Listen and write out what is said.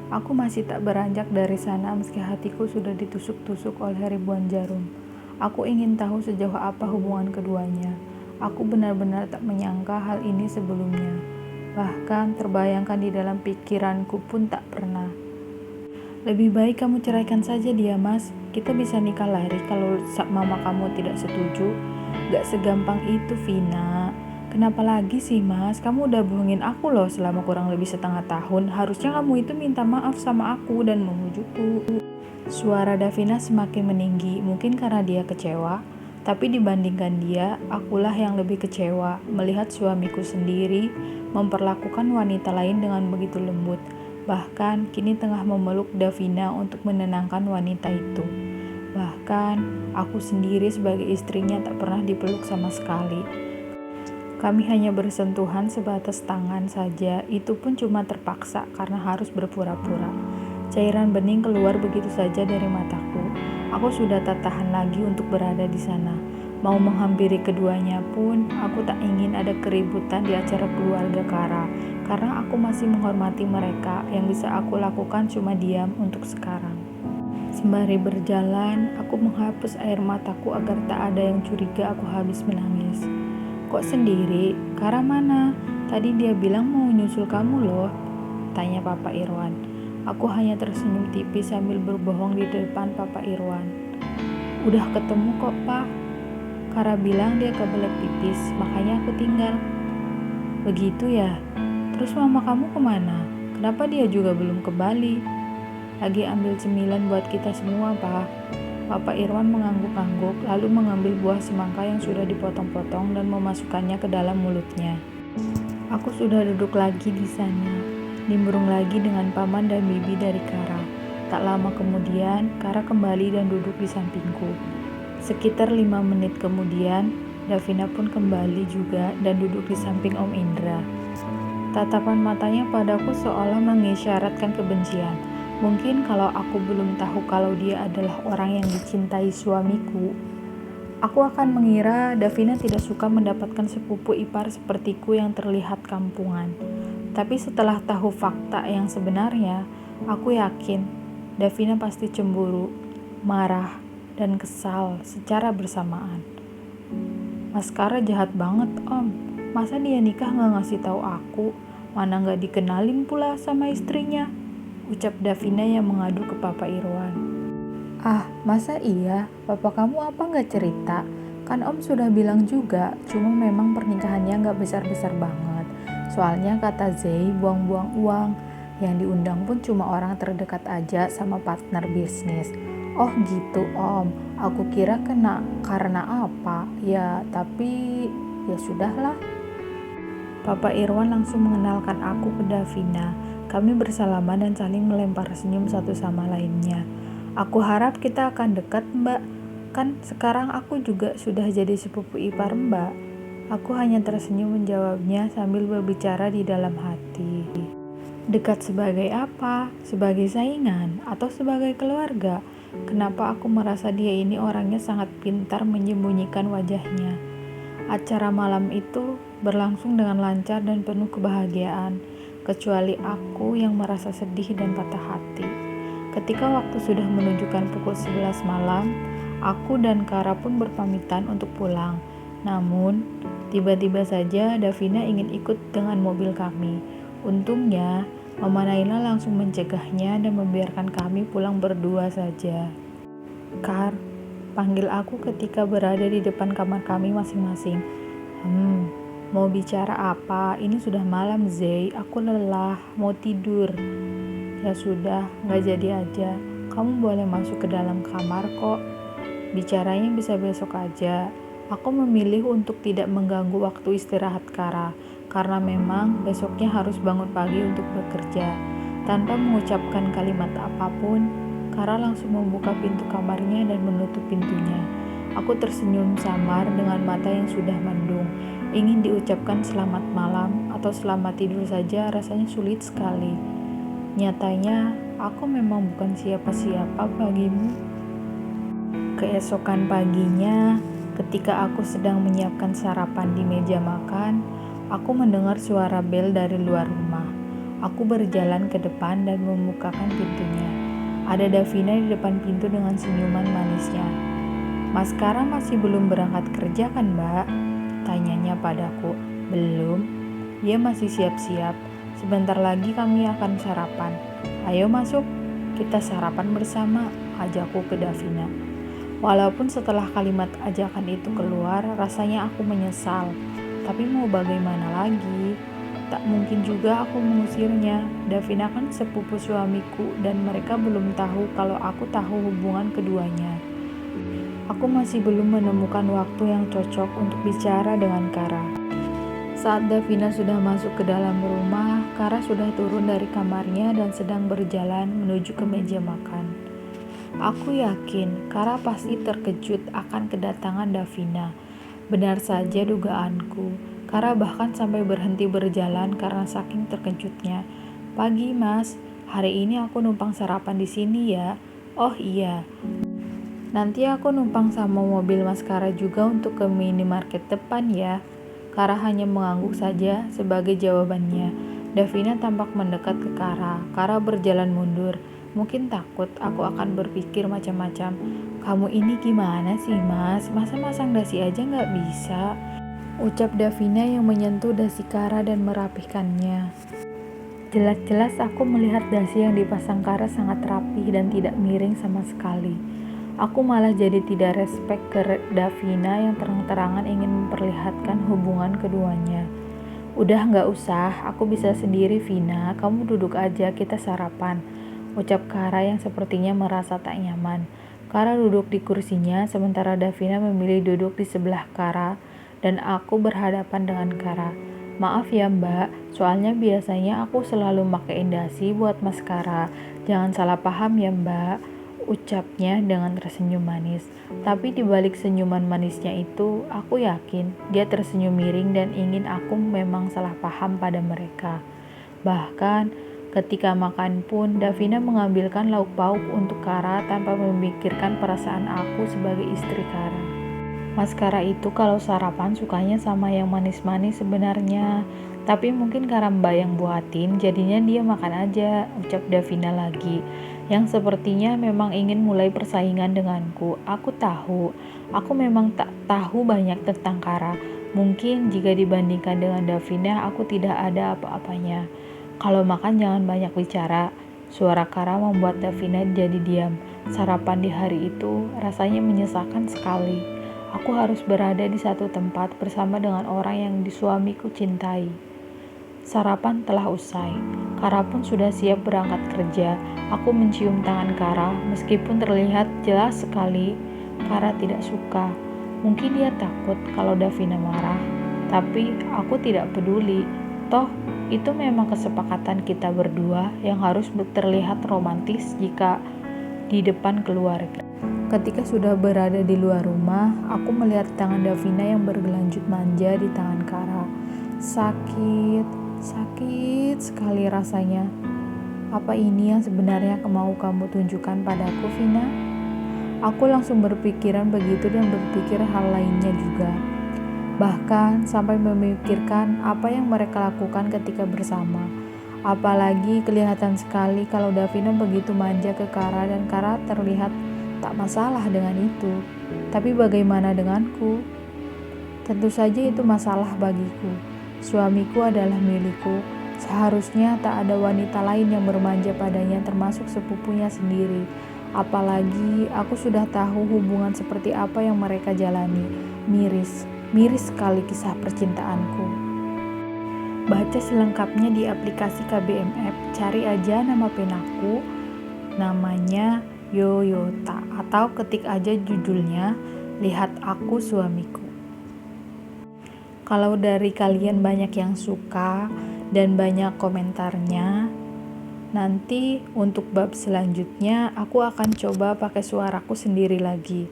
Aku masih tak beranjak dari sana meski hatiku sudah ditusuk-tusuk oleh ribuan jarum. Aku ingin tahu sejauh apa hubungan keduanya. Aku benar-benar tak menyangka hal ini sebelumnya. Bahkan terbayangkan di dalam pikiranku pun tak pernah. Lebih baik kamu ceraikan saja dia, Mas. Kita bisa nikah lari kalau mama kamu tidak setuju. Gak segampang itu, Vina. Kenapa lagi sih, Mas? Kamu udah bohongin aku loh selama kurang lebih setengah tahun. Harusnya kamu itu minta maaf sama aku dan memujukku. Suara Davina semakin meninggi, mungkin karena dia kecewa. Tapi dibandingkan dia, akulah yang lebih kecewa melihat suamiku sendiri memperlakukan wanita lain dengan begitu lembut. Bahkan kini tengah memeluk Davina untuk menenangkan wanita itu. Bahkan aku sendiri sebagai istrinya tak pernah dipeluk sama sekali. Kami hanya bersentuhan sebatas tangan saja, itu pun cuma terpaksa karena harus berpura-pura. Cairan bening keluar begitu saja dari mataku. Aku sudah tak tahan lagi untuk berada di sana. Mau menghampiri keduanya pun, aku tak ingin ada keributan di acara keluarga Kara, karena aku masih menghormati mereka. Yang bisa aku lakukan cuma diam untuk sekarang. Sembari berjalan, aku menghapus air mataku agar tak ada yang curiga aku habis menangis. Kok sendiri? Kara mana? Tadi dia bilang mau nyusul kamu loh, tanya Papa Irwan. Aku hanya tersenyum tipis sambil berbohong di depan Papa Irwan. Udah ketemu kok, Pak. Kara bilang dia kebelet pipis, makanya aku tinggal. Begitu ya? Terus mama kamu kemana? Kenapa dia juga belum kembali? Lagi ambil cemilan buat kita semua, Pak. Papa Irwan mengangguk-angguk, lalu mengambil buah semangka yang sudah dipotong-potong dan memasukkannya ke dalam mulutnya. Aku sudah duduk lagi di sana, nimbrung lagi dengan paman dan bibi dari Kara. Tak lama kemudian, Kara kembali dan duduk di sampingku. Sekitar 5 menit kemudian, Davina pun kembali juga dan duduk di samping Om Indra. Tatapan matanya padaku seolah mengisyaratkan kebencian. Mungkin kalau aku belum tahu kalau dia adalah orang yang dicintai suamiku, aku akan mengira Davina tidak suka mendapatkan sepupu ipar sepertiku yang terlihat kampungan. Tapi setelah tahu fakta yang sebenarnya, aku yakin Davina pasti cemburu, marah, dan kesal secara bersamaan. Mas Kara jahat banget, Om. Masa dia nikah gak ngasih tahu aku? Mana gak dikenalin pula sama istrinya? Ucap Davina yang mengadu ke Papa Irwan. Ah, masa iya? Papa kamu apa gak cerita? Kan Om sudah bilang juga, cuma memang pernikahannya gak besar-besar banget. Soalnya kata Zey buang-buang uang. Yang diundang pun cuma orang terdekat aja sama partner bisnis. Oh gitu, Om. Aku kira karena apa? Ya, tapi ya sudahlah. Papa Irwan langsung mengenalkan aku ke Davina. Kami bersalaman dan saling melempar senyum satu sama lainnya. Aku harap kita akan dekat, Mbak. Kan sekarang aku juga sudah jadi sepupu ipar Mbak. Aku hanya tersenyum menjawabnya sambil berbicara di dalam hati. Dekat sebagai apa? Sebagai saingan? Atau sebagai keluarga? Kenapa aku merasa dia ini orangnya sangat pintar menyembunyikan wajahnya? Acara malam itu berlangsung dengan lancar dan penuh kebahagiaan, kecuali aku yang merasa sedih dan patah hati. Ketika waktu sudah menunjukkan pukul 11 malam, aku dan Kara pun berpamitan untuk pulang. Namun, tiba-tiba saja Davina ingin ikut dengan mobil kami. Untungnya, Mama Naila langsung mencegahnya dan membiarkan kami pulang berdua saja. Kar, panggil aku ketika berada di depan kamar kami masing-masing. Mau bicara apa? Ini sudah malam, Zey. Aku lelah, mau tidur. Ya sudah, gak jadi aja. Kamu boleh masuk ke dalam kamar kok. Bicaranya bisa besok aja. Aku memilih untuk tidak mengganggu waktu istirahat Kara, karena memang besoknya harus bangun pagi untuk bekerja. Tanpa mengucapkan kalimat apapun, Kara langsung membuka pintu kamarnya dan menutup pintunya. Aku tersenyum samar dengan mata yang sudah mendung. Ingin diucapkan selamat malam atau selamat tidur saja rasanya sulit sekali. Nyatanya, aku memang bukan siapa-siapa bagimu. Keesokan paginya, ketika aku sedang menyiapkan sarapan di meja makan, aku mendengar suara bel dari luar rumah. Aku berjalan ke depan dan membukakan pintunya. Ada Davina di depan pintu dengan senyuman manisnya. "Mas Kara masih belum berangkat kerja kan, Mbak?" tanyanya padaku. "Belum." Dia masih siap-siap. "Sebentar lagi kami akan sarapan. Ayo masuk, kita sarapan bersama," ajakku ke Davina. Walaupun setelah kalimat ajakan itu keluar, rasanya aku menyesal. Tapi mau bagaimana lagi? Tak mungkin juga aku mengusirnya. Davina kan sepupu suamiku dan mereka belum tahu kalau aku tahu hubungan keduanya. Aku masih belum menemukan waktu yang cocok untuk bicara dengan Kara. Saat Davina sudah masuk ke dalam rumah, Kara sudah turun dari kamarnya dan sedang berjalan menuju ke meja makan. Aku yakin Kara pasti terkejut akan kedatangan Davina. Benar saja dugaanku. Kara bahkan sampai berhenti berjalan karena saking terkejutnya. "Pagi, Mas. Hari ini aku numpang sarapan di sini ya." "Oh iya. Nanti aku numpang sama mobil Mas Kara juga untuk ke minimarket depan ya." Kara hanya mengangguk saja sebagai jawabannya. Davina tampak mendekat ke Kara. Kara berjalan mundur. Mungkin takut aku akan berpikir macam-macam. "Kamu ini gimana sih, Mas? Masa masang dasi aja nggak bisa?" ucap Davina yang menyentuh dasi Kara dan merapihkannya. Jelas-jelas aku melihat dasi yang dipasang Kara sangat rapih dan tidak miring sama sekali. Aku malah jadi tidak respek ke Davina yang terang-terangan ingin memperlihatkan hubungan keduanya. "Udah nggak usah, aku bisa sendiri Vina, kamu duduk aja kita sarapan," ucap Kara yang sepertinya merasa tak nyaman. Kara duduk di kursinya sementara Davina memilih duduk di sebelah Kara dan aku berhadapan dengan Kara. "Maaf ya Mbak, soalnya biasanya aku selalu pakein dasi buat Mas Kara. Jangan salah paham ya Mbak," ucapnya dengan tersenyum manis. Tapi di balik senyuman manisnya itu, aku yakin dia tersenyum miring dan ingin aku memang salah paham pada mereka. Bahkan ketika makan pun, Davina mengambilkan lauk pauk untuk Kara tanpa memikirkan perasaan aku sebagai istri Kara. Mas Kara itu kalau sarapan sukanya sama yang manis-manis sebenarnya. Tapi mungkin Kara Mbak yang buatin, jadinya dia makan aja, ucap Davina lagi. Yang sepertinya memang ingin mulai persaingan denganku. Aku tahu, aku memang tak tahu banyak tentang Kara. Mungkin jika dibandingkan dengan Davina, aku tidak ada apa-apanya. "Kalau makan jangan banyak bicara." Suara Kara membuat Davina jadi diam. Sarapan di hari itu rasanya menyesalkan sekali. Aku harus berada di satu tempat bersama dengan orang yang suamiku cintai. Sarapan telah usai. Kara pun sudah siap berangkat kerja. Aku mencium tangan Kara, meskipun terlihat jelas sekali Kara tidak suka. Mungkin dia takut kalau Davina marah, tapi aku tidak peduli. Toh, itu memang kesepakatan kita berdua yang harus terlihat romantis jika di depan keluarga. Ketika sudah berada di luar rumah, aku melihat tangan Davina yang bergelanjut manja di tangan Kara. Sakit sekali rasanya. "Apa ini yang sebenarnya mau kamu tunjukkan padaku, Vina?" Aku langsung berpikiran begitu dan berpikir hal lainnya juga. Bahkan sampai memikirkan apa yang mereka lakukan ketika bersama. Apalagi kelihatan sekali kalau Davina begitu manja ke Kara dan Kara terlihat tak masalah dengan itu. Tapi bagaimana denganku? Tentu saja itu masalah bagiku. Suamiku adalah milikku. Seharusnya tak ada wanita lain yang bermanja padanya termasuk sepupunya sendiri. Apalagi aku sudah tahu hubungan seperti apa yang mereka jalani. Miris sekali kisah percintaanku. Baca selengkapnya di aplikasi KBMF. Cari aja nama penaku, namanya Yoyota, atau ketik aja judulnya "Lihat Aku Suamiku." Kalau dari kalian banyak yang suka dan banyak komentarnya, nanti untuk bab selanjutnya aku akan coba pakai suaraku sendiri lagi.